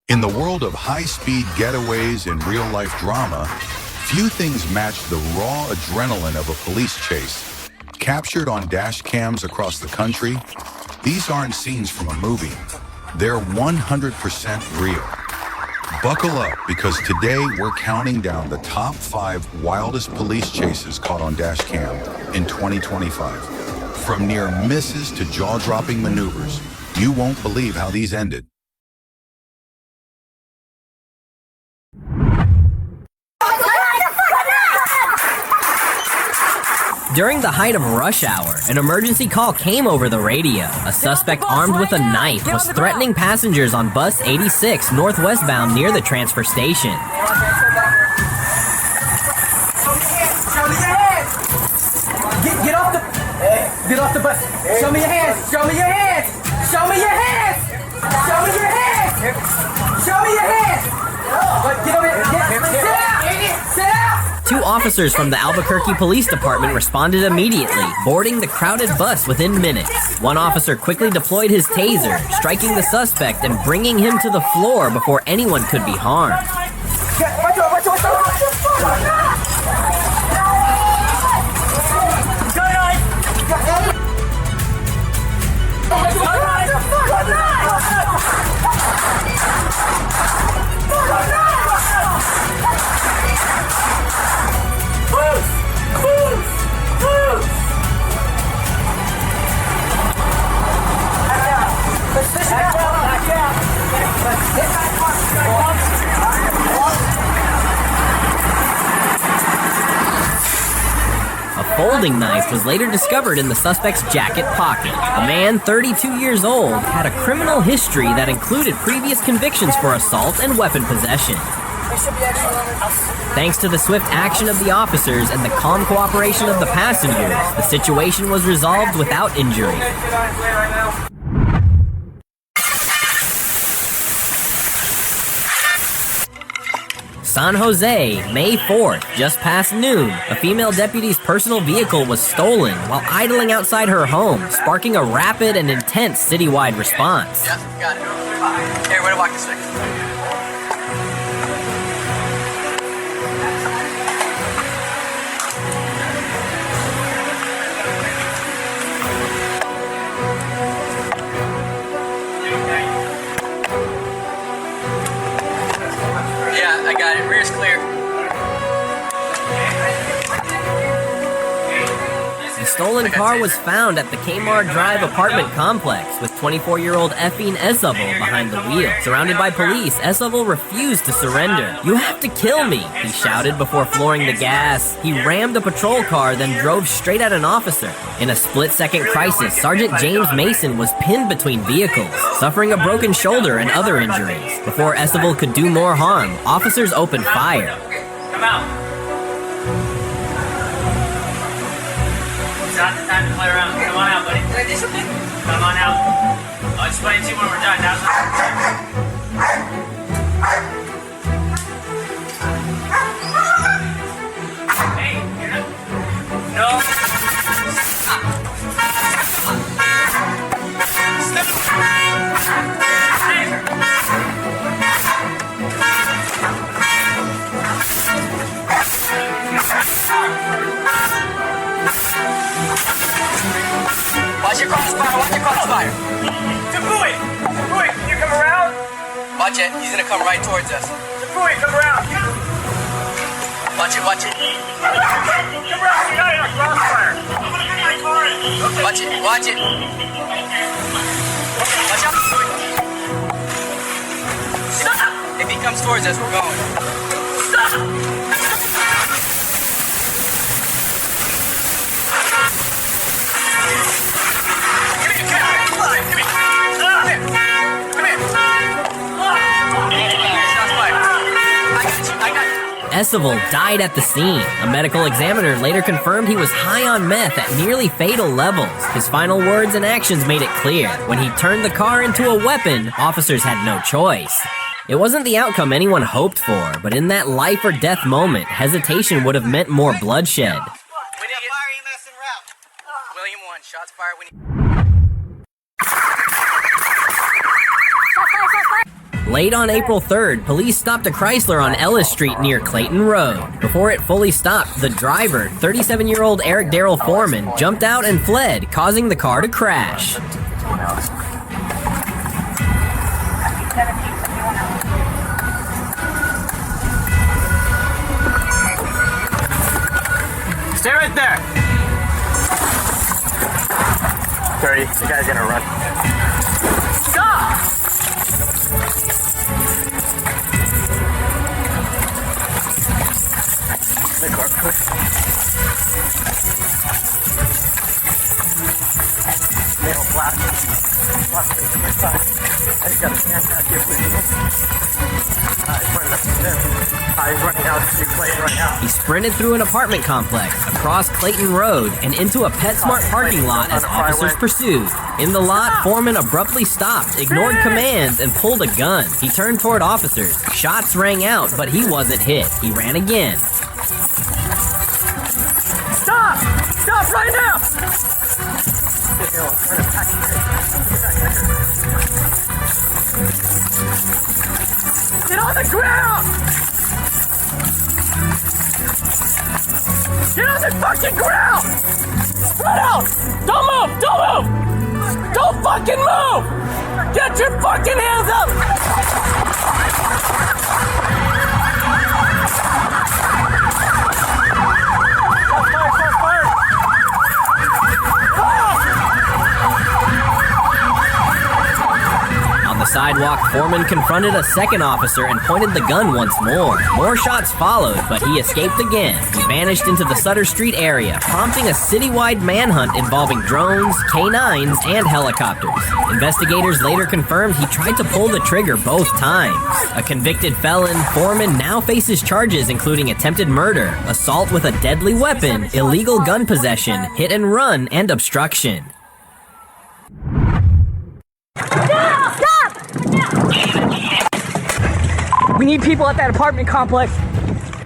In the world of high-speed getaways and real-life drama, few things match the raw adrenaline of a police chase. Captured on dash cams across the country, these aren't scenes from a movie. They're 100% real. Buckle up, because today we're counting down the top 5 wildest police chases caught on Dashcam in 2025. From near misses to jaw-dropping maneuvers, you won't believe how these ended. During the height of rush hour, an emergency call came over the radio. A suspect armed with a knife was threatening passengers on bus 86 northwestbound near the transfer station. Get off the bus. Show me your hands. Show me your hands. Show me your hands. Show me your hands. Show me your hands. Get over here. Sit out. Sit out. 2 officers from the Albuquerque Police Department responded immediately, boarding the crowded bus within minutes. One officer quickly deployed his taser, striking the suspect and bringing him to the floor before anyone could be harmed. A folding knife was later discovered in the suspect's jacket pocket. The man, 32 years old, had a criminal history that included previous convictions for assault and weapon possession. Thanks to the swift action of the officers and the calm cooperation of the passengers, the situation was resolved without injury. San Jose, May 4th, just past noon, a female deputy's personal vehicle was stolen while idling outside her home, sparking a rapid and intense citywide response. Yeah, got it. Here, way to walk this way. I got it. Rear's clear. The stolen car was found at the Kmart Drive apartment complex with 24-year-old Effin Esavel behind the wheel. Surrounded by police, Esavel refused to surrender. "You have to kill me," he shouted before flooring the gas. He rammed a patrol car, then drove straight at an officer. In a split-second crisis, Sergeant James Mason was pinned between vehicles, suffering a broken shoulder and other injuries. Before Esavel could do more harm, officers opened fire. Come out. It's not the time to play around. Come on out, buddy. Come on out. I'll explain to you when we're done. Now's not the time. Hey, you're not. No. Watch your crossfire, watch your crossfire. Tapui, can you come around? Watch it, he's gonna come right towards us. Tapui, come around. Watch it, watch it. Come around, you got it on crossfire. I'm gonna get my car in. Okay. Watch it, watch it. Watch out. Stop! If he comes towards us, we're going. Stop! Esavel died at the scene. A medical examiner later confirmed he was high on meth at nearly fatal levels. His final words and actions made it clear. When he turned the car into a weapon, officers had no choice. It wasn't the outcome anyone hoped for, but in that life or death moment, hesitation would have meant more bloodshed. We need fire EMS en route. William 1, shots fired when Late on April 3rd, police stopped a Chrysler on Ellis Street near Clayton Road. Before it fully stopped, the driver, 37-year-old Eric Darrell Foreman, jumped out and fled, causing the car to crash. Stay right there. 30. The guy's gonna run. Stop! The car quick. Nail plastic. Plastic to my side. I just got a stand out here for you. He's running up there. He's running out to Clayton right now. He sprinted through an apartment complex, across Clayton Road, and into a PetSmart parking lot as officers pursued. In the lot, Foreman abruptly stopped, ignored commands, and pulled a gun. He turned toward officers. Shots rang out, but he wasn't hit. He ran again. Stop! Stop right now! Get on the ground! Get on the fucking ground! Spread out! Don't move! Don't move! Don't fucking move! Get your fucking hands up! On the sidewalk, Foreman confronted a second officer and pointed the gun once more. More shots followed, but he escaped again. He vanished into the Sutter Street area, prompting a citywide manhunt involving drones, K-9s, and helicopters. Investigators later confirmed he tried to pull the trigger both times. A convicted felon, Foreman now faces charges including attempted murder, assault with a deadly weapon, illegal gun possession, hit and run, and obstruction. We need people at that apartment complex.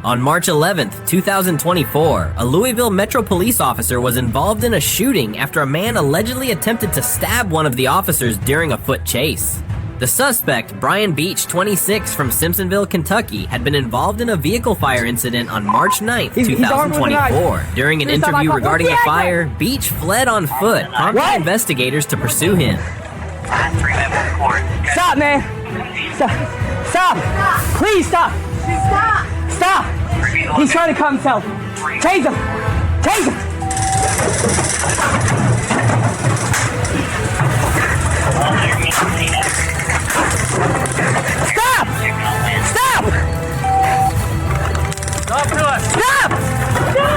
On March 11th, 2024, a Louisville Metro police officer was involved in a shooting after a man allegedly attempted to stab one of the officers during a foot chase. The suspect, Brian Beach, 26, from Simpsonville, Kentucky, had been involved in a vehicle fire incident on March 9th, 2024. During an interview regarding the fire, Beach fled on foot, prompting investigators to pursue him. Stop, man! Stop! Stop! Please stop! Stop! Stop! He's trying to cut himself. Tase him! Tase him! Stop! Stop! Talk to us! Stop! Stop!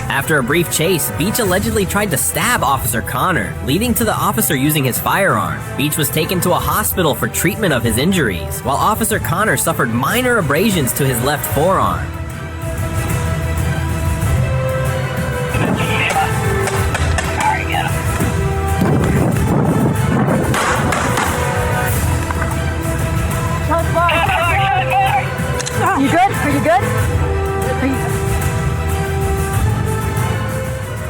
After a brief chase, Beach allegedly tried to stab Officer Connor, leading to the officer using his firearm. Beach was taken to a hospital for treatment of his injuries, while Officer Connor suffered minor abrasions to his left forearm. You good? Are you good?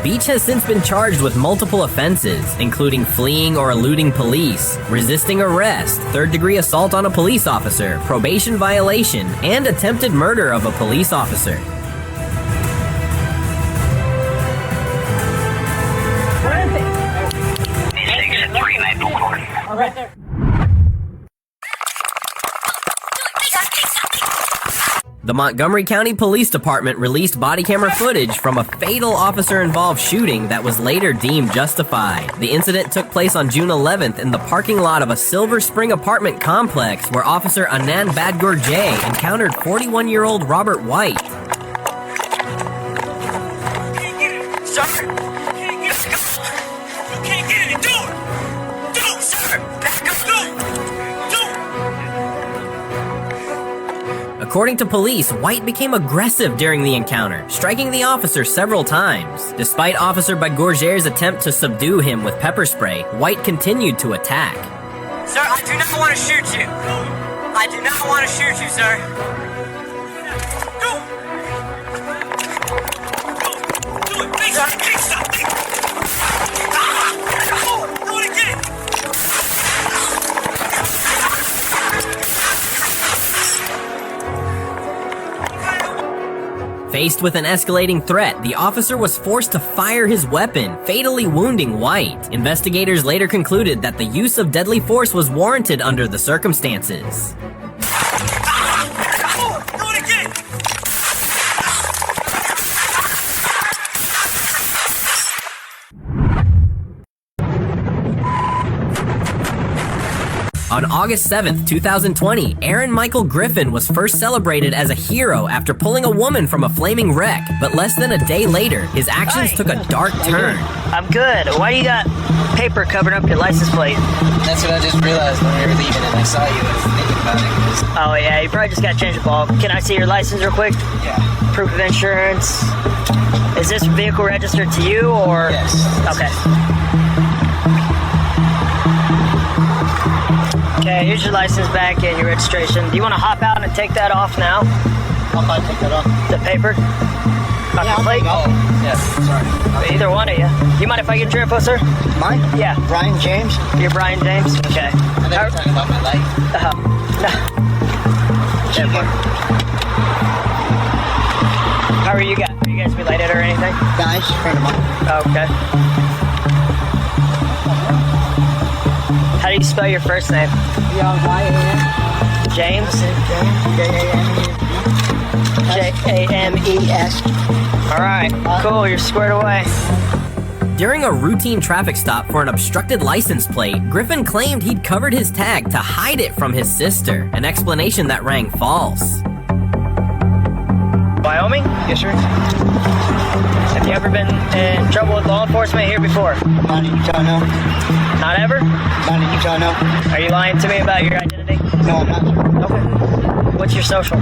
Beach has since been charged with multiple offenses, including fleeing or eluding police, resisting arrest, third-degree assault on a police officer, probation violation, and attempted murder of a police officer. Right there. The Montgomery County Police Department released body camera footage from a fatal officer-involved shooting that was later deemed justified. The incident took place on June 11th in the parking lot of a Silver Spring apartment complex where Officer Anand Badgur J encountered 41-year-old Robert White. According to police, White became aggressive during the encounter, striking the officer several times. Despite Officer Bagorger's attempt to subdue him with pepper spray, White continued to attack. Sir, I do not want to shoot you. I do not want to shoot you, sir. Do it. Make something. Do it again. Faced with an escalating threat, the officer was forced to fire his weapon, fatally wounding White. Investigators later concluded that the use of deadly force was warranted under the circumstances. Do it again. On August 7th, 2020, Aaron Michael Griffin was first celebrated as a hero after pulling a woman from a flaming wreck, but less than a day later, his actions took a dark turn. I'm good. Why do you got paper covering up your license plate? That's what I just realized when we were leaving and I saw you. I was thinking about it. Oh yeah, you probably just got to change the bulb. Can I see your license real quick? Yeah. Proof of insurance. Is this vehicle registered to you or? Yes. Okay. Okay, here's your license back and your registration. Do you want to hop out and take that off now? I'll probably take that off. The paper? Off your plate? Oh, yes. Sorry. Either one of you. You mind if I get your info, sir? Mine? Yeah. Brian James? You're Brian James? Okay. I thought you were talking about my life. No. How are you guys? Are you guys related or anything? Nice. Friend of mine. Okay. How do you spell your first name? James? James. Alright, cool, you're squared away. During a routine traffic stop for an obstructed license plate, Griffin claimed he'd covered his tag to hide it from his sister, an explanation that rang false. Wyoming? Yes, sir. Have you ever been in trouble with law enforcement here before? Not in Utah, no. Not ever? Not in Utah, no. Are you lying to me about your identity? No, I'm not, sir. Okay. What's your social?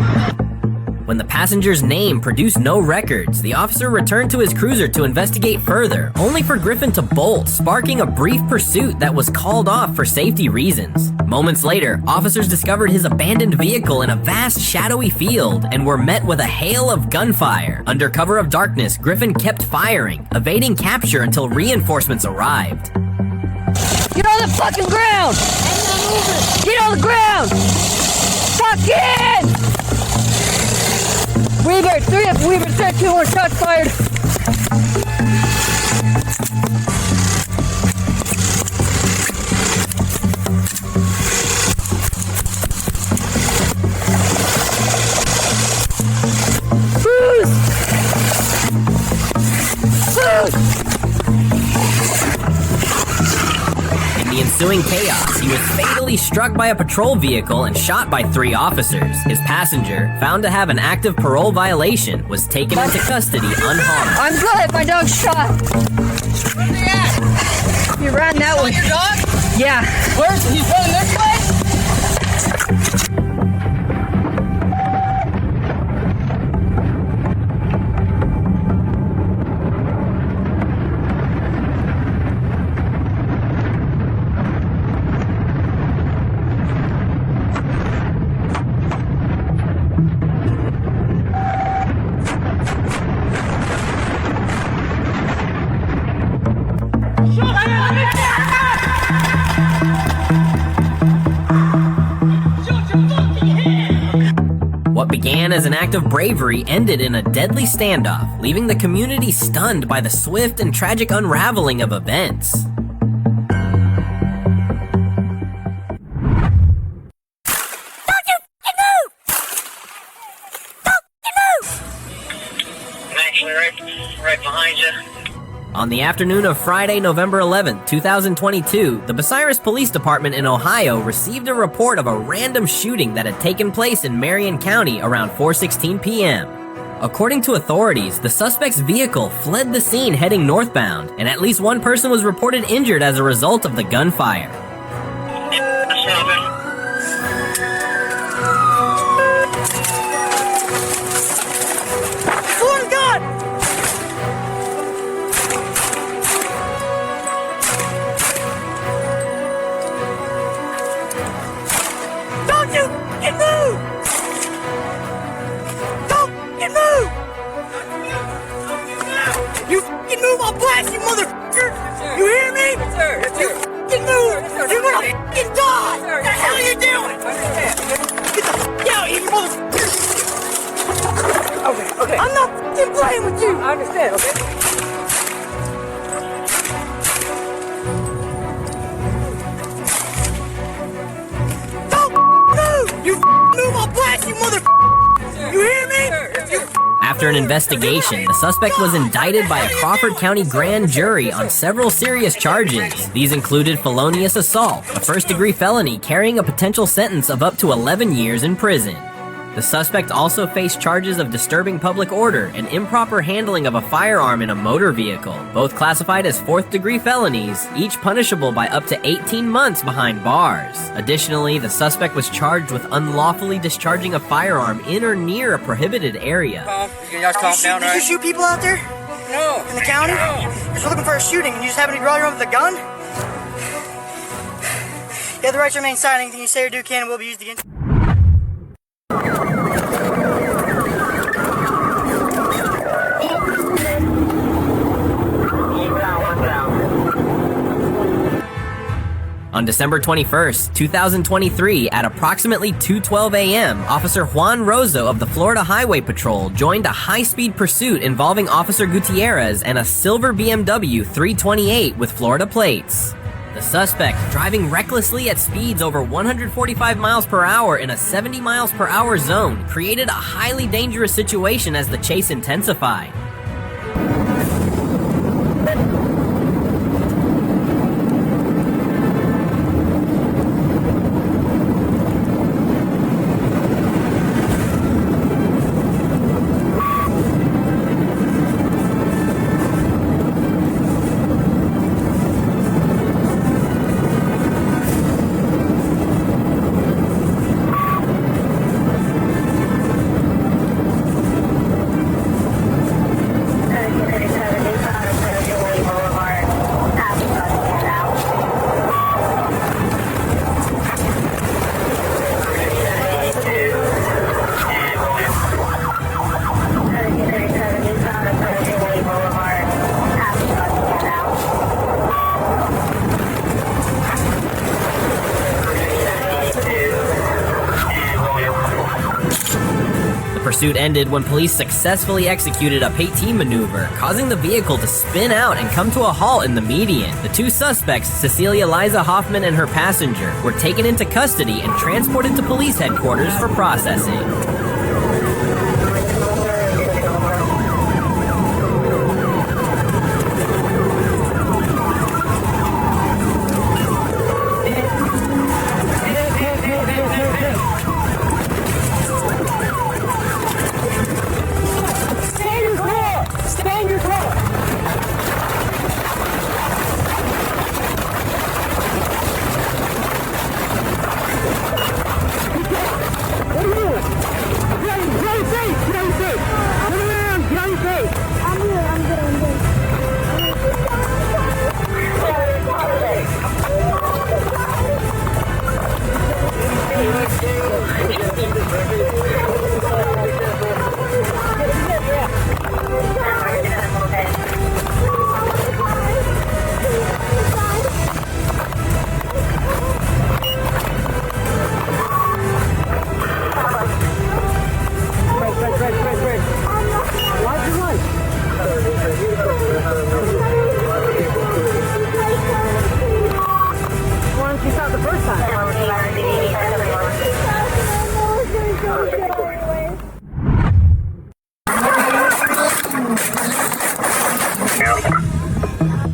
When the passenger's name produced no records, the officer returned to his cruiser to investigate further, only for Griffin to bolt, sparking a brief pursuit that was called off for safety reasons. Moments later, officers discovered his abandoned vehicle in a vast shadowy field and were met with a hail of gunfire. Under cover of darkness, Griffin kept firing, evading capture until reinforcements arrived. Get on the fucking ground! Get on the ground! Fucking! Weaver, 3 up, Weaver, 2 more shots fired. In the ensuing chaos, he was fatally struck by a patrol vehicle and shot by 3 officers. His passenger, found to have an active parole violation, was taken into custody unharmed. I'm good, my dog's shot. Where's he at? He ran that way. Your dog? Yeah. Where's he's running this way? What began as an act of bravery ended in a deadly standoff, leaving the community stunned by the swift and tragic unraveling of events. I'm actually right behind you. On the afternoon of Friday, November 11, 2022, the Bucyrus Police Department in Ohio received a report of a random shooting that had taken place in Marion County around 4:16 p.m. According to authorities, the suspect's vehicle fled the scene heading northbound, and at least one person was reported injured as a result of the gunfire. blast, you motherfucker! You hear me? Yes, sir. Yes, sir. You fucking move! You're gonna fucking die! What the hell are you doing? Get the fuck out, you motherfucker! Okay. I'm not fucking playing with you! I understand, okay? Don't move! You move, I'll blast you, motherfucker! You hear me? After an investigation, the suspect was indicted by a Crawford County grand jury on several serious charges. These included felonious assault, a first-degree felony carrying a potential sentence of up to 11 years in prison. The suspect also faced charges of disturbing public order and improper handling of a firearm in a motor vehicle, both classified as fourth-degree felonies, each punishable by up to 18 months behind bars. Additionally, the suspect was charged with unlawfully discharging a firearm in or near a prohibited area. You guys calm down, right? Did you shoot people out there? No. In the county? No. You're looking for a shooting and you just happen to draw your own with a gun? You have the right to remain silent. Anything you say or do can and will be used against you. On December 21st, 2023, at approximately 2:12 a.m., Officer Juan Rozo of the Florida Highway Patrol joined a high-speed pursuit involving Officer Gutierrez and a silver BMW 328 with Florida plates. The suspect, driving recklessly at speeds over 145 miles per hour in a 70 miles per hour zone, created a highly dangerous situation as the chase intensified. Pursuit ended when police successfully executed a Pateen maneuver, causing the vehicle to spin out and come to a halt in the median. The two suspects, Cecilia Liza Hoffman and her passenger, were taken into custody and transported to police headquarters for processing.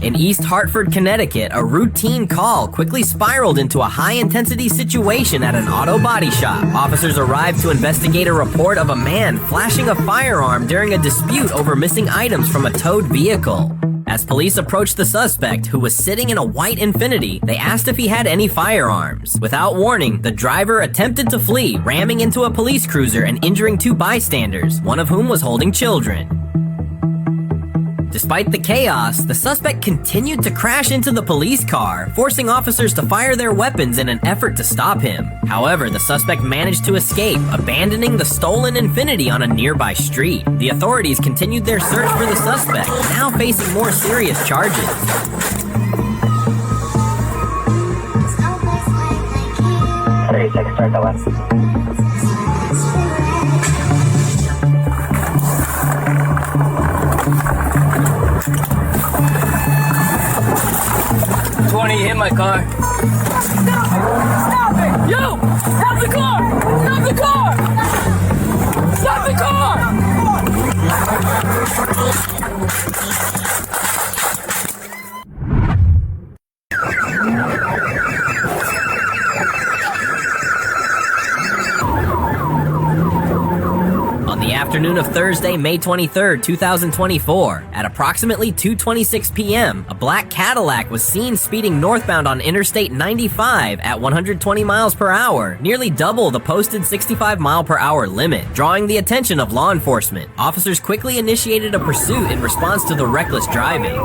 In East Hartford, Connecticut, a routine call quickly spiraled into a high-intensity situation at an auto body shop. Officers arrived to investigate a report of a man flashing a firearm during a dispute over missing items from a towed vehicle. As police approached the suspect, who was sitting in a white Infiniti, they asked if he had any firearms. Without warning, the driver attempted to flee, ramming into a police cruiser and injuring two bystanders, one of whom was holding children. Despite the chaos, the suspect continued to crash into the police car, forcing officers to fire their weapons in an effort to stop him. However, the suspect managed to escape, abandoning the stolen Infiniti on a nearby street. The authorities continued their search for the suspect, now facing more serious charges. 36, start the left. Hit my car. Stop it! Yo! Stop the car! Stop the car! Stop the car! Afternoon of Thursday, May 23rd, 2024, at approximately 2:26 p.m., a black Cadillac was seen speeding northbound on Interstate 95 at 120 miles per hour, nearly double the posted 65 mile per hour limit, drawing the attention of law enforcement. Officers quickly initiated a pursuit in response to the reckless driving.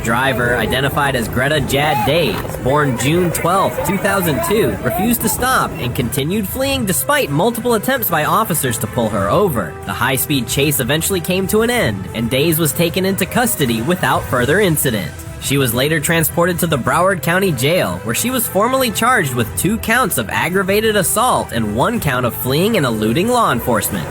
Driver, identified as Greta Jad Days, born June 12, 2002, refused to stop and continued fleeing despite multiple attempts by officers to pull her over. The high-speed chase eventually came to an end, and Days was taken into custody without further incident. She was later transported to the Broward County Jail, where she was formally charged with 2 counts of aggravated assault and 1 count of fleeing and eluding law enforcement.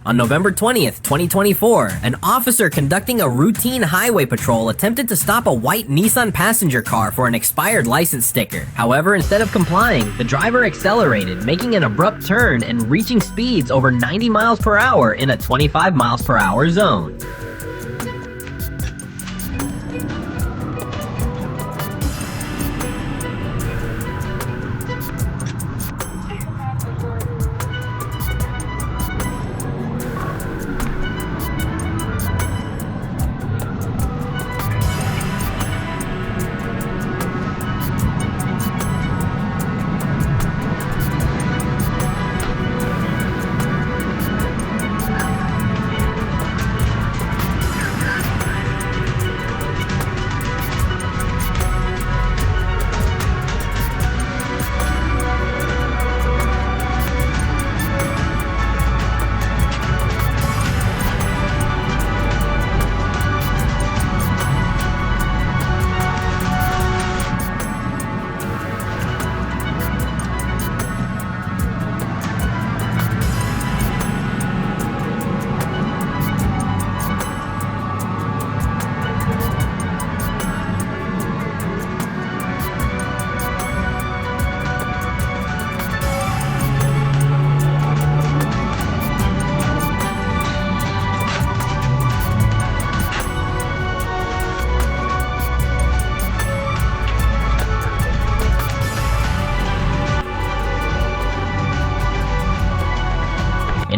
On November 20th, 2024, an officer conducting a routine highway patrol attempted to stop a white Nissan passenger car for an expired license sticker. However, instead of complying, the driver accelerated, making an abrupt turn and reaching speeds over 90 miles per hour in a 25 miles per hour zone.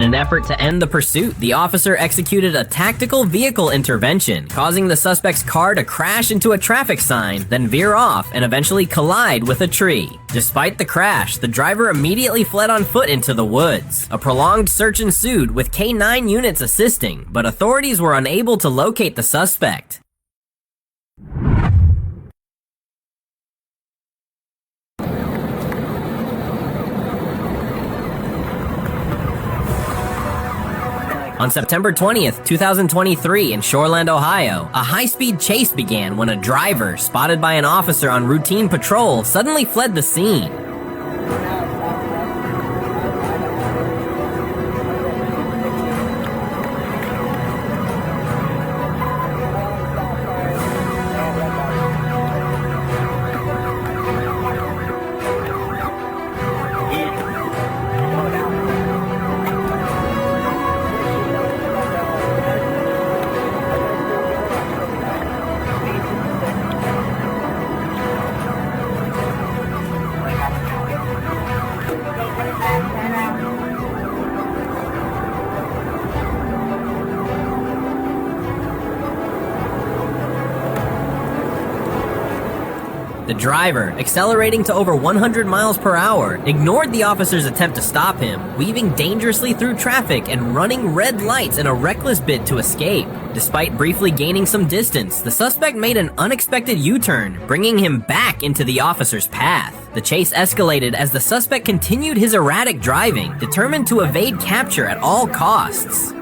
In an effort to end the pursuit, the officer executed a tactical vehicle intervention, causing the suspect's car to crash into a traffic sign, then veer off and eventually collide with a tree. Despite the crash, the driver immediately fled on foot into the woods. A prolonged search ensued, with K9 units assisting, but authorities were unable to locate the suspect. On September 20th, 2023 in Shoreland, Ohio, a high-speed chase began when a driver, spotted by an officer on routine patrol, suddenly fled the scene. The driver, accelerating to over 100 miles per hour, ignored the officer's attempt to stop him, weaving dangerously through traffic and running red lights in a reckless bid to escape. Despite briefly gaining some distance, the suspect made an unexpected U-turn, bringing him back into the officer's path. The chase escalated as the suspect continued his erratic driving, determined to evade capture at all costs.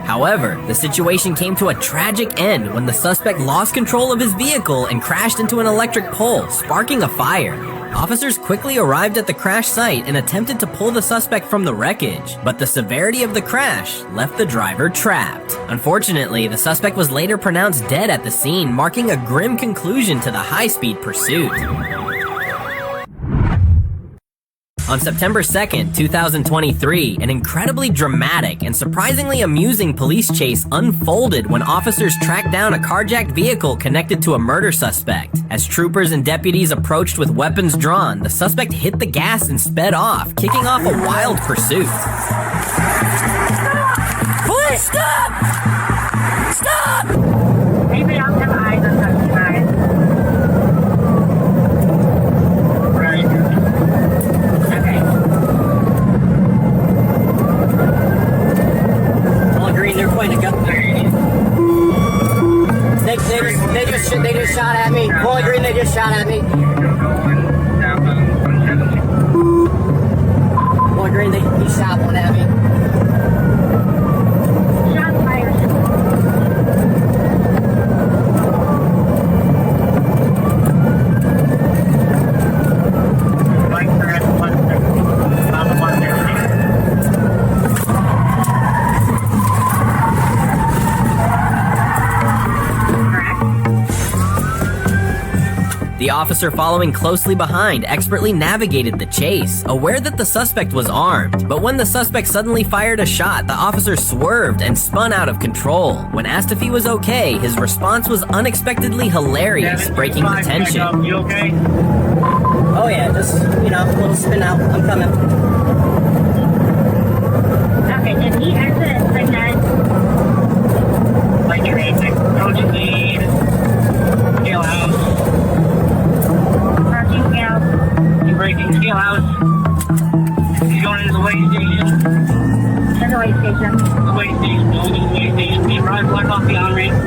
However, the situation came to a tragic end when the suspect lost control of his vehicle and crashed into an electric pole, sparking a fire. Officers quickly arrived at the crash site and attempted to pull the suspect from the wreckage, but the severity of the crash left the driver trapped. Unfortunately, the suspect was later pronounced dead at the scene, marking a grim conclusion to the high-speed pursuit. On September 2nd, 2023, an incredibly dramatic and surprisingly amusing police chase unfolded when officers tracked down a carjacked vehicle connected to a murder suspect. As troopers and deputies approached with weapons drawn, the suspect hit the gas and sped off, kicking off a wild pursuit. Police, stop! Stop! Anybody else have eyes on such eyes? They're pointing a gun. They just shot at me. Pulling green, they just shot at me. Pulling green, he shot one at me. Shot fired. The officer following closely behind expertly navigated the chase, aware that the suspect was armed. But when the suspect suddenly fired a shot, the officer swerved and spun out of control. When asked if he was okay, his response was unexpectedly hilarious, breaking the tension. You okay? Oh yeah, just, a little spin out. I'm coming. Okay, did he exit like that? Like your exit. Coach lead. Jailhouse. Parking scale. He's breaking jailhouse. He's going into the way station. There's a way station. The way station. Going to the way station. He arrived block off the on-ramp.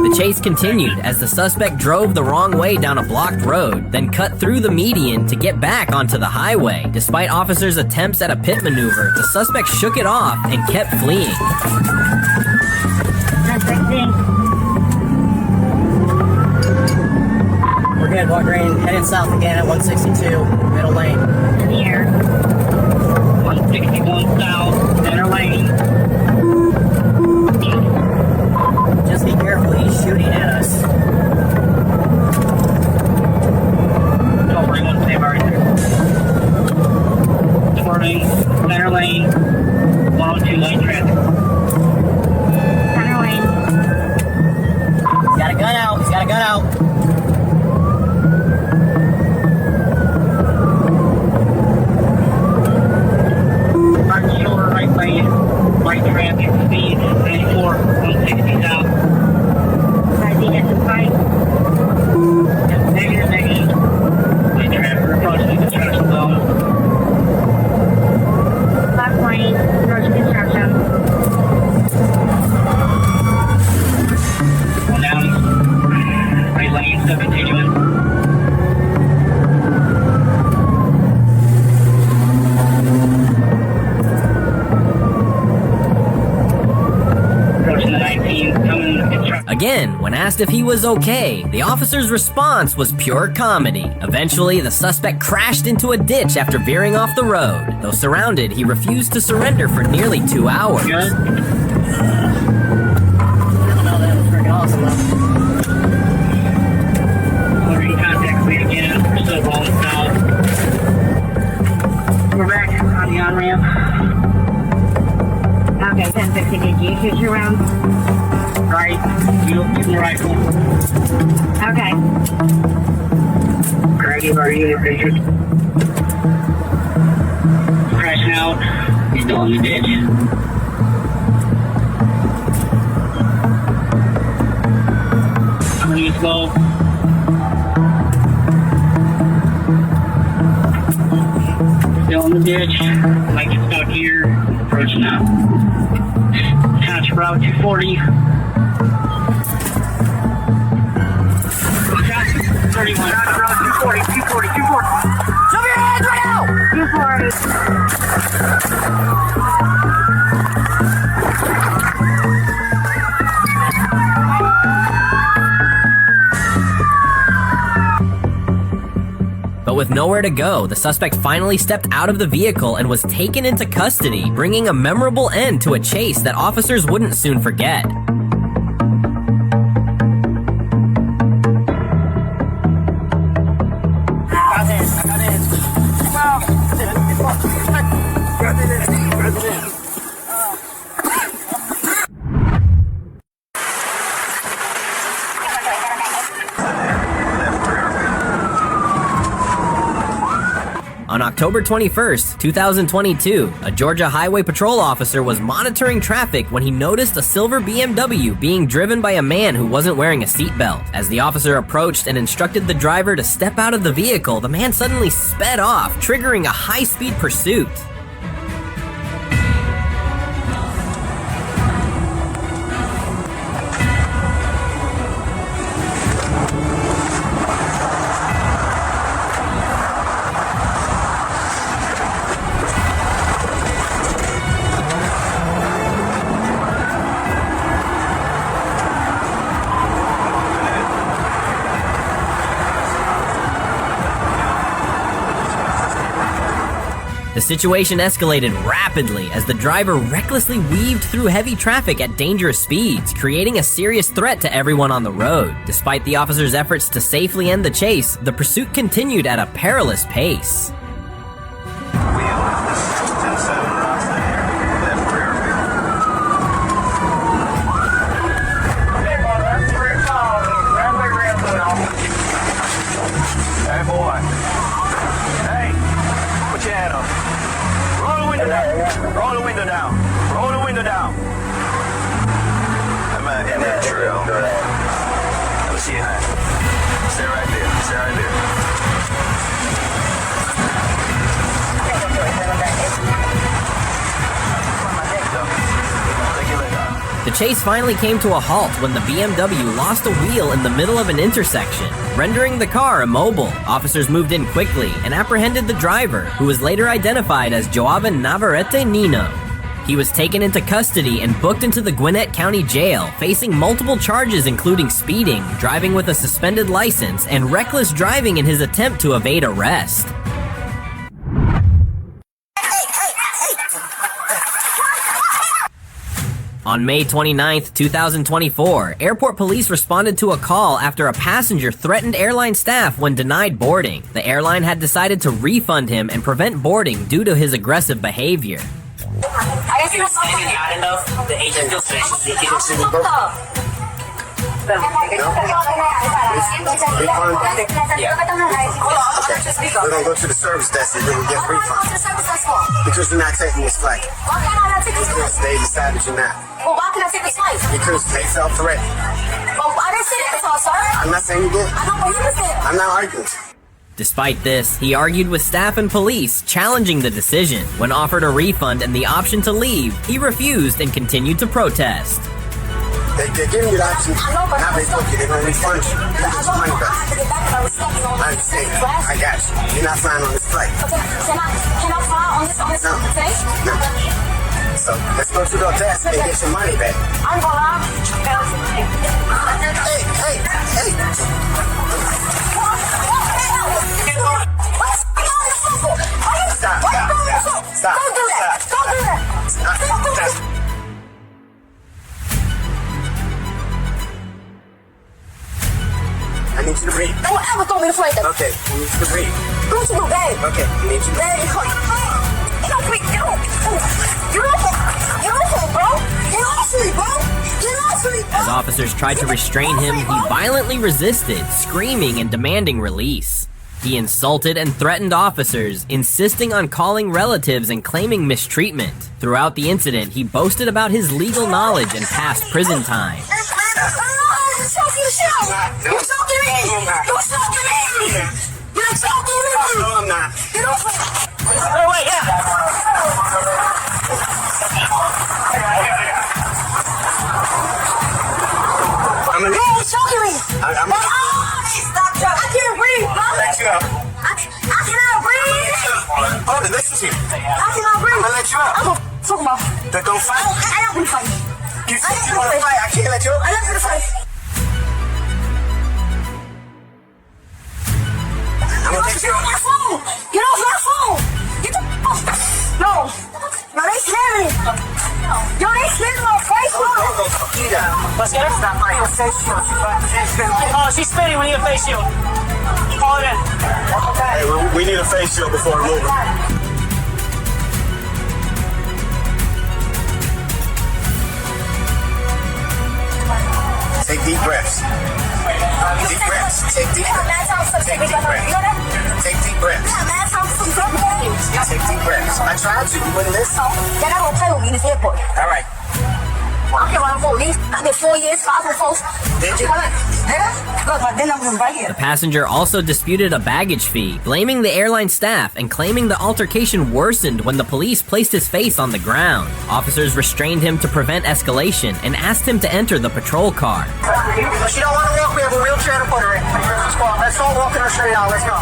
The chase continued as the suspect drove the wrong way down a blocked road, then cut through the median to get back onto the highway. Despite officers' attempts at a pit maneuver, the suspect shook it off and kept fleeing. That's 16. red, walk green, heading south again at 162, middle lane. Here. 161 south, center lane. Just be careful, he's shooting at us. Don't worry, one stay right there. Swerving, center lane, 102 lane traffic. Center lane. He's got a gun out, he's got a gun out. Right shoulder, right lane, right traffic, speed 94, 160 south. Try to get some fight. Negative, negative. Right traffic, approaching the construction zone. Left lane, approach construction. One down. Right lane, still continuing. Approaching the 19, coming to construction. Again, when asked if he was okay, the officer's response was pure comedy. Eventually, the suspect crashed into a ditch after veering off the road. Though surrounded, he refused to surrender for nearly 2 hours. Good. I don't know, that was freaking awesome though. We're in contact with me again. We're still rolling south. We're back on the on-ramp. Okay, 1050, did you shoot your round? Right. Using the rifle. Okay. Craggy, our unit picture. Crashing out. He's still in the ditch. Moving slow. Still in the ditch. Might get stuck here. Approaching now. Touch route 240. 31. Touch route 240. 240. 240. Show me your hands right now! 240. But with nowhere to go, the suspect finally stepped out of the vehicle and was taken into custody, bringing a memorable end to a chase that officers wouldn't soon forget. On October 21st, 2022, a Georgia Highway Patrol officer was monitoring traffic when he noticed a silver BMW being driven by a man who wasn't wearing a seatbelt. As the officer approached and instructed the driver to step out of the vehicle, the man suddenly sped off, triggering a high-speed pursuit. The situation escalated rapidly as the driver recklessly weaved through heavy traffic at dangerous speeds, creating a serious threat to everyone on the road. Despite the officer's efforts to safely end the chase, the pursuit continued at a perilous pace. Hey boy. Hey, put your hand up. Roll the window down. Roll the window down. Roll the window down. I'm in that trail. Let me see your hand. Stay right there. Stay right there. Take your leg out. The chase finally came to a halt when the BMW lost a wheel in the middle of an intersection, rendering the car immobile. Officers moved in quickly and apprehended the driver, who was later identified as Joaquin Navarrete Nino. He was taken into custody and booked into the Gwinnett County Jail, facing multiple charges including speeding, driving with a suspended license, and reckless driving in his attempt to evade arrest. On May 29, 2024, airport police responded to a call after a passenger threatened airline staff when denied boarding. The airline had decided to refund him and prevent boarding due to his aggressive behavior. If you're standing out enough, the agent feels suspicious. He can see the We're gonna go to the service desk and then we get a refund. Because you're not taking this flight. Why can't I not take this flight? They decided you're not. Well, why can't I take this flight? Because they felt threatened. Well, I didn't say that before, sir. I'm not saying you did. I know what you said. I'm not arguing. Despite this, he argued with staff and police, challenging the decision. When offered a refund and the option to leave, he refused and continued to protest. They're giving you the option. Now they book you. They're going to refund you. You get your money back. I understand. I got you. You're not flying on this flight. Okay, can I fly on this No. okay? No. So let's go to the desk and get your money back. I'm going out. Stop. Don't do that. Don't do that. Don't do that. I need you to breathe. Don't ever throw me the flight. Okay, I need you to breathe. Don't you do, babe? Okay, I need you to Babe, you don't breathe. Get off me, bro. Get off me, bro. Get off me, bro. As officers tried to restrain him, he violently resisted, screaming and demanding release. He insulted and threatened officers, insisting on calling relatives and claiming mistreatment. Throughout the incident, he boasted about his legal knowledge and past prison time. You're choking me! You're choking me! You're choking me! No, I'm not. Get off me! Oh, wait, yeah. I'm gonna You're choking me! I'm Stop choking! I can't breathe! let you out. I cannot breathe! Hold it, listen to you. I cannot breathe! I'm gonna let you out. I'm gonna talk about Then don't fight. I don't want to fight. You said you want to fight. I can't let you out. I don't want to fight. I'm gonna take Get you off out. my phone! Get off my phone! Get the off! No! No, they scared me! Yo, they scared my face, bro! Let's get her. Stop fighting. Oh, she's spinning. We need a face shield. Call it in. Hey, we need a face shield before we move. Take deep breaths. Deep breaths. Take deep breaths. Take deep breaths. Take deep breaths. Take deep breaths. I tried to. You wouldn't listen. They're not gonna play with me in this airport. All right. I can run for me. I did 4 years, 5 for folks. Did you? Look, my dinner was right here. The passenger also disputed a baggage fee, blaming the airline staff and claiming the altercation worsened when the police placed his face on the ground. Officers restrained him to prevent escalation and asked him to enter the patrol car. She don't want to walk. We have a wheelchair to put her in. Let's all walk her straight out. Let's go.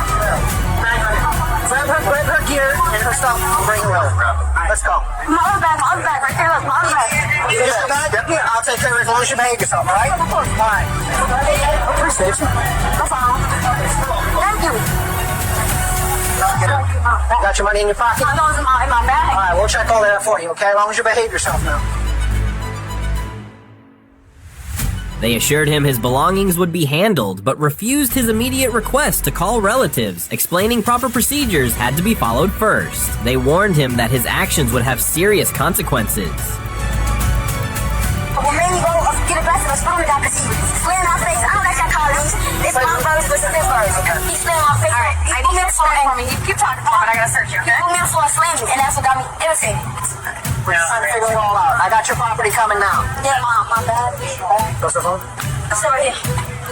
Grab her gear and her stuff and bring her over. Let's go. My other bag right there. Look, my other bag. Is your bag? Yep. I'll take care of it as long as you behave yourself, all right? Of course. All right. Appreciate you. No problem. Thank you. Got your money in your pocket? I know it's in my bag. All right, we'll check all of that for you, okay? As long as you behave yourself now. They assured him his belongings would be handled, but refused his immediate request to call relatives, explaining proper procedures had to be followed first. They warned him that his actions would have serious consequences. What made me go get a glass of a spoon down because he's flaring my face. I don't let y'all call these. It's my verse versus his verse. He's flaring my face. All right, I need you to swear for me. You keep talking, but I gotta search you, okay? He put me on floor and slammed me, and that's what got me irritated. We're trying to figure it all out. I got your property coming now. Yeah, my bad. What's the phone? It's over here.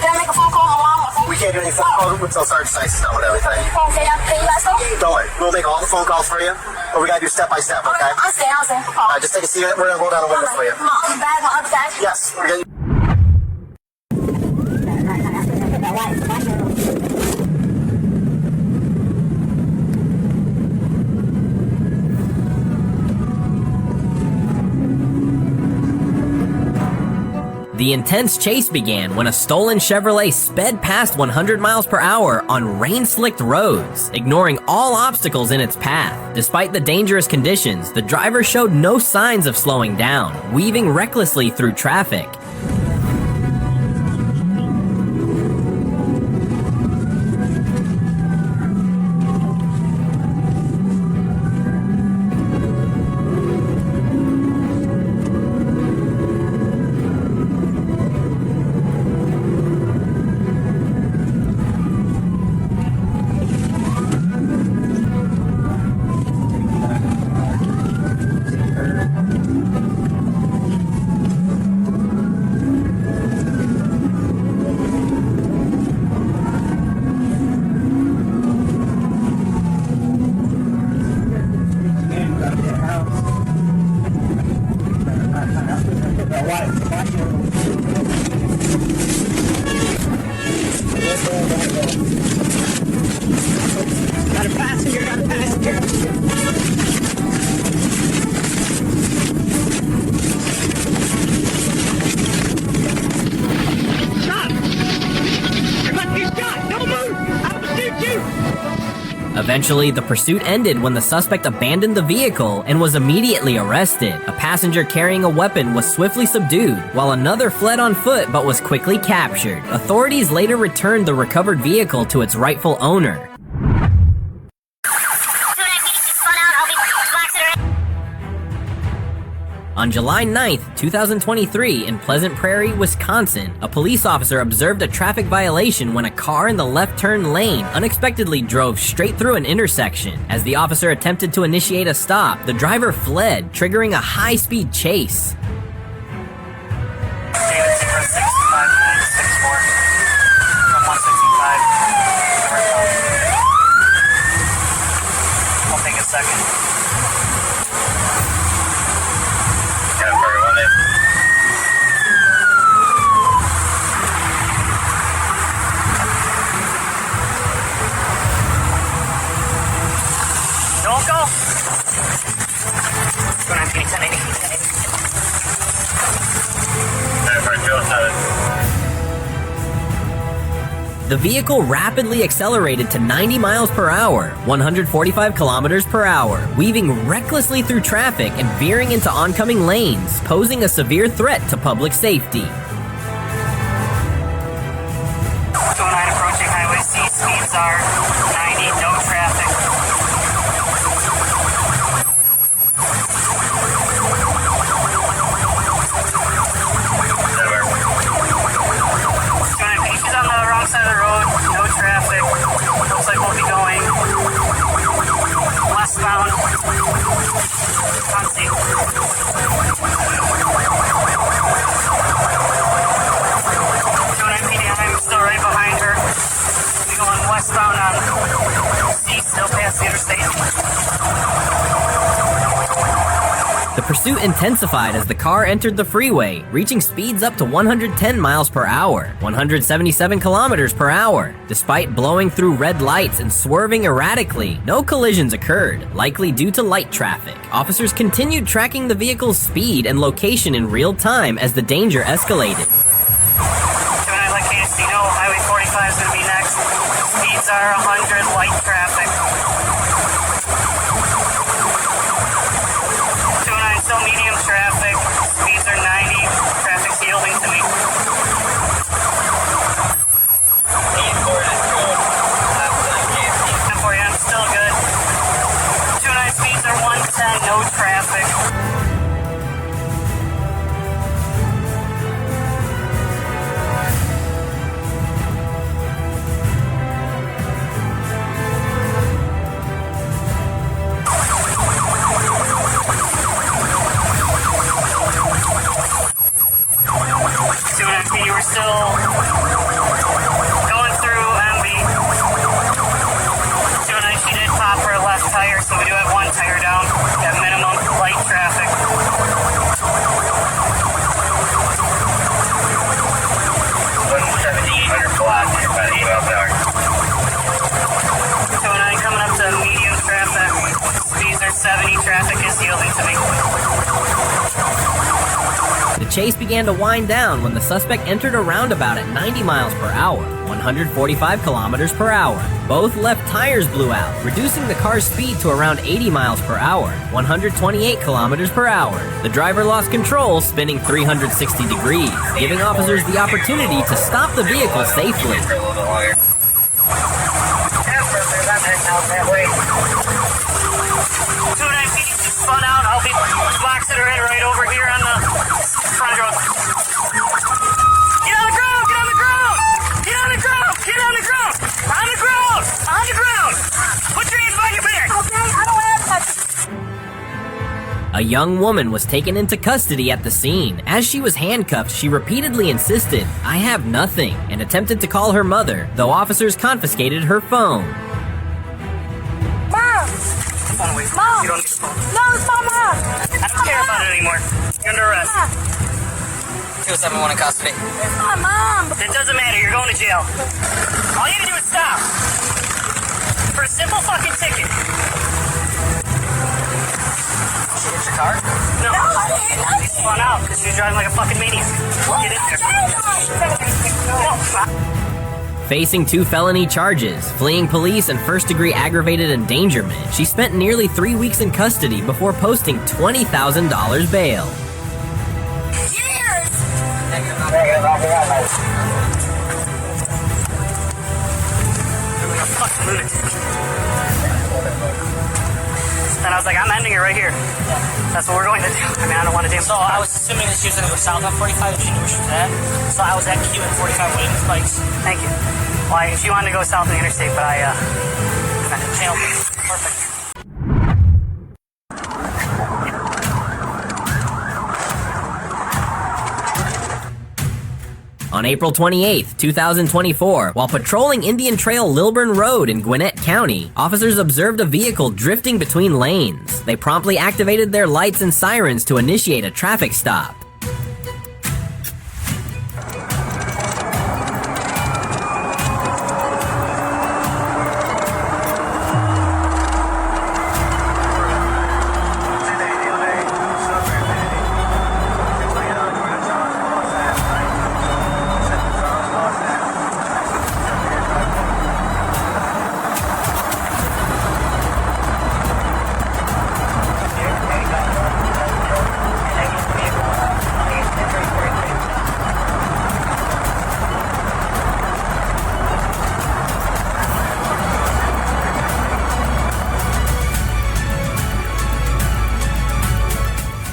Can I make a phone call on my mom? We can't do any phone calls until Sergeant Sykes is done with everything. Okay, can you guys go? Don't worry. We'll make all the phone calls for you, but we gotta do step by step, okay? I'm saying. Just take a seat. We're gonna roll down the window for you. My other bag. Yes, we're gonna. The intense chase began when a stolen Chevrolet sped past 100 miles per hour on rain-slicked roads, ignoring all obstacles in its path. Despite the dangerous conditions, the driver showed no signs of slowing down, weaving recklessly through traffic. Eventually, the pursuit ended when the suspect abandoned the vehicle and was immediately arrested. A passenger carrying a weapon was swiftly subdued, while another fled on foot but was quickly captured. Authorities later returned the recovered vehicle to its rightful owner. On July 9th, 2023, in Pleasant Prairie, Wisconsin, a police officer observed a traffic violation when a car in the left turn lane unexpectedly drove straight through an intersection. As the officer attempted to initiate a stop, the driver fled, triggering a high-speed chase. David 065964 from 165. I'll take a second. Don't go. Go down, 1080. The vehicle rapidly accelerated to 90 miles per hour, 145 kilometers per hour, weaving recklessly through traffic and veering into oncoming lanes, posing a severe threat to public safety. 209 approaching Highway C, speeds are 90, no traffic. Side of the road, no traffic. Looks like we'll be going westbound. Can't see. 209 PD, I'm still right behind her. We'll be going westbound on C, still past the interstate. The pursuit intensified as the car entered the freeway, reaching speeds up to 110 miles per hour, 177 kilometers per hour. Despite blowing through red lights and swerving erratically, no collisions occurred, likely due to light traffic. Officers continued tracking the vehicle's speed and location in real time as the danger escalated. 209 let KSC know Highway 45 is going to be next. Speeds are 100, light traffic. Still medium traffic, speeds are 90, traffic's yielding to me. I'm still good. 209 speeds are 110, no traffic. chase began to wind down when the suspect entered a roundabout at 90 miles per hour, 145 kilometers per hour. Both left tires blew out, reducing the car's speed to around 80 miles per hour, 128 kilometers per hour. The driver lost control, spinning 360 degrees, giving officers the opportunity to stop the vehicle safely. Spun out. I'll be blocks that are in right over here on the front road. Get on the ground! Get on the ground! Get on the ground! Get on the ground! On the ground! On the ground! Put your hands behind your back! Okay, I don't have A young woman was taken into custody at the scene. As she was handcuffed, she repeatedly insisted, "I have nothing," and attempted to call her mother, though officers confiscated her phone. Mom! You don't need the phone. No, it's my mom. I don't care about it anymore. You're under arrest. 271 in custody. It's my mom. It doesn't matter. You're going to jail. All you have to do is stop. For a simple fucking ticket. She hit your car? No. She spun out because she was driving like a fucking maniac. Get in there. Facing 2 felony charges, fleeing police and first-degree aggravated endangerment, she spent nearly 3 weeks in custody before posting $20,000 bail. Cheers. Fucking lunatic. And I was like, I'm ending it right here. That's what we're going to do. I mean, I don't want to do. So I was assuming that she was going to go south on 45 if she knew where she was at. So I was at Q at 45 waiting for bikes. Thank you. Well, she wanted to go south on the interstate, but I Channel. Perfect. On April 28, 2024, while patrolling Indian Trail Lilburn Road in Gwinnett County, officers observed a vehicle drifting between lanes. They promptly activated their lights and sirens to initiate a traffic stop.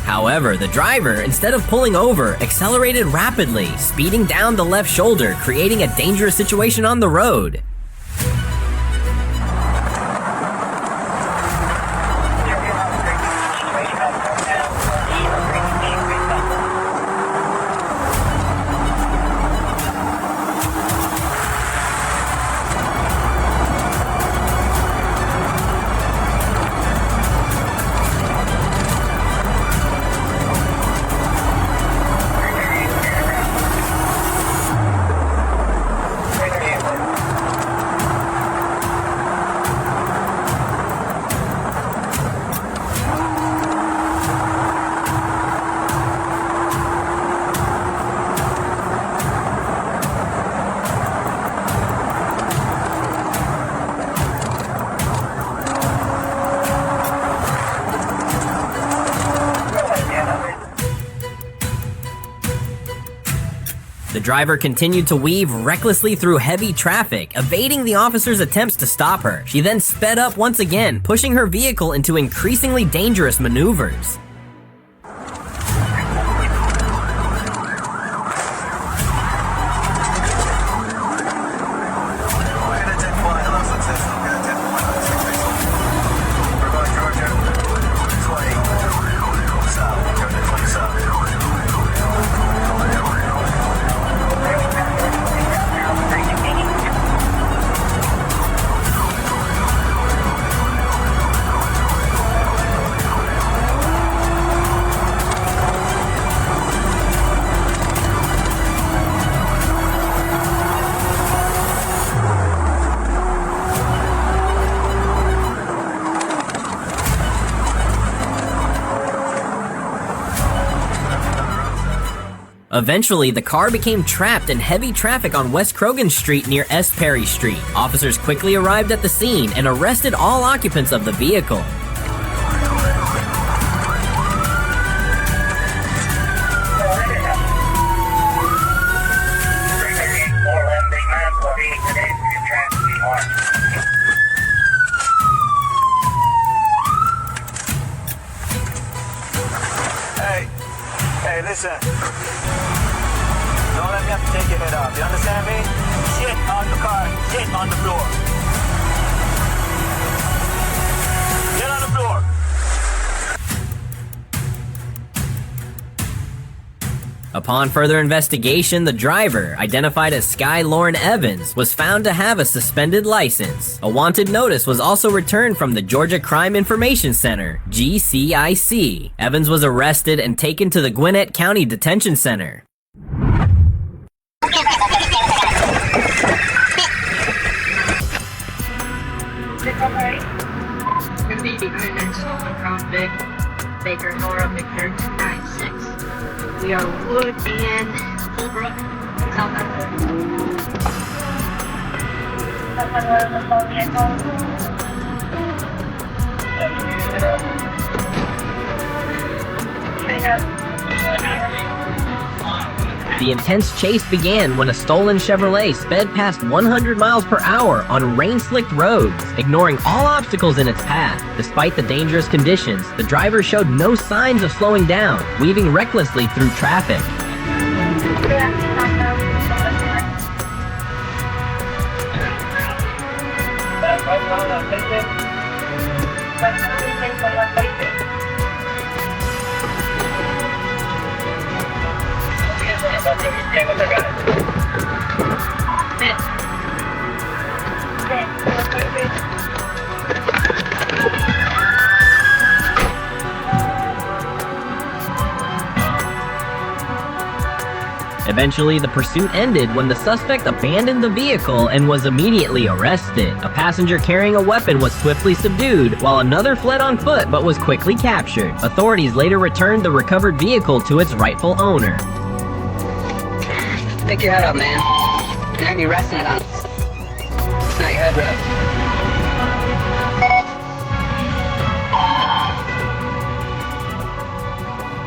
However, the driver, instead of pulling over, accelerated rapidly, speeding down the left shoulder, creating a dangerous situation on the road. The driver continued to weave recklessly through heavy traffic, evading the officer's attempts to stop her. She then sped up once again, pushing her vehicle into increasingly dangerous maneuvers. Eventually, the car became trapped in heavy traffic on West Croghan Street near S. Perry Street. Officers quickly arrived at the scene and arrested all occupants of the vehicle. Hey, listen. Don't let me have to take your head off. You understand me? Shit on the car, shit on the floor. Get on the floor. Upon further investigation, the driver, identified as Sky Lauren Evans, was found to have a suspended license. A wanted notice was also returned from the Georgia Crime Information Center, GCIC. Evans was arrested and taken to the Gwinnett County Detention Center. Baker, Nora, Victor, 96. We are Wood and Fulbrook, South The intense chase began when a stolen Chevrolet sped past 100 miles per hour on rain-slicked roads, ignoring all obstacles in its path. Despite the dangerous conditions, the driver showed no signs of slowing down, weaving recklessly through traffic. Eventually, the pursuit ended when the suspect abandoned the vehicle and was immediately arrested. A passenger carrying a weapon was swiftly subdued, while another fled on foot but was quickly captured. Authorities later returned the recovered vehicle to its rightful owner. Pick your head up, man. You're gonna be resting it on. It's not your head, bro.